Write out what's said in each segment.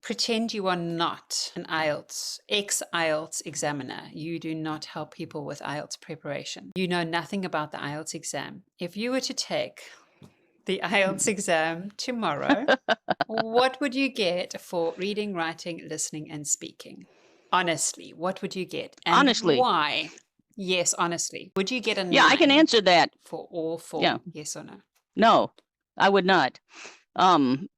Pretend you are not an IELTS, ex-IELTS examiner. You do not help people with IELTS preparation. You know nothing about the IELTS exam. If you were to take the IELTS exam tomorrow, what would you get for reading, writing, listening, and speaking? Honestly, what would you get? And Honestly. why? Yes, honestly. Would you get a 9? Yeah, I can answer that. For all 4? Yeah. Yes or no? No, I would not.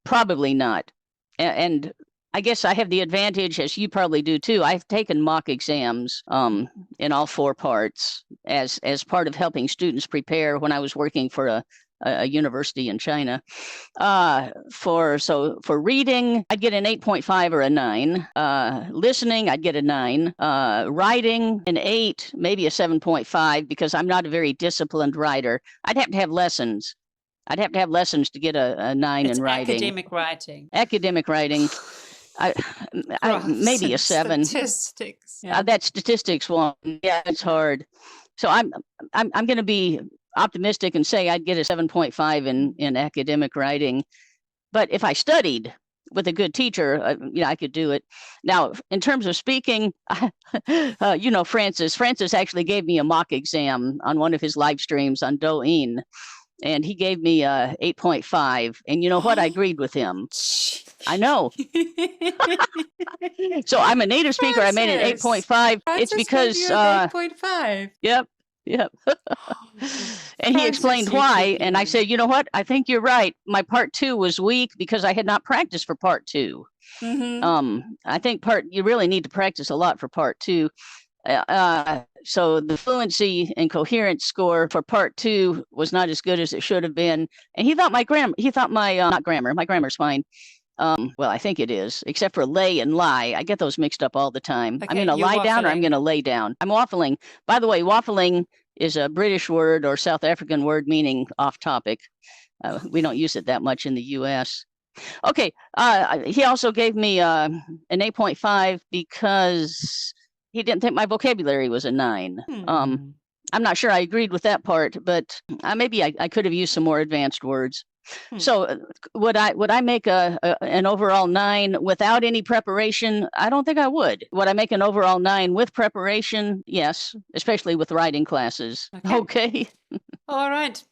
Probably not. And I guess I have the advantage, as you probably do too. I've taken mock exams in all 4 parts as part of helping students prepare when I was working for a university in China. For reading, I'd get an 8.5 or a 9. Listening, I'd get a 9. Writing, an 8, maybe a 7.5, because I'm not a very disciplined writer. I'd have to have lessons. I'd have to have lessons to get a 9 in writing. Academic writing. Academic writing. Maybe a 7. Statistics. Yeah. That statistics one. Yeah, it's hard. So I'm going to be optimistic and say I'd get a 7.5 in academic writing. But if I studied with a good teacher, I could do it. Now, in terms of speaking, Francis actually gave me a mock exam on one of his live streams on Douyin. And he gave me 8.5. And you know what? I agreed with him. I know. So I'm a native speaker. I made an 8.5. It's because 8.5. Yep. And he explained why. And I said, you know what? I think you're right. My part 2 was weak because I had not practiced for part 2. I think you really need to practice a lot for part 2. So the fluency and coherence score for part 2 was not as good as it should have been. And he thought my grammar's fine. Well, I think it is, except for lay and lie. I get those mixed up all the time. Okay, I'm going to lie down or I'm going to lay down. I'm waffling. By the way, waffling is a British word or South African word meaning off topic. We don't use it that much in the U.S. Okay. He also gave me an 8.5 because he didn't think my vocabulary was a 9. I'm not sure I agreed with that part, but maybe I could have used some more advanced words. So would I make an overall 9 without any preparation? I don't think I would. Would I make an overall 9 with preparation? Yes, especially with writing classes. Okay. All right.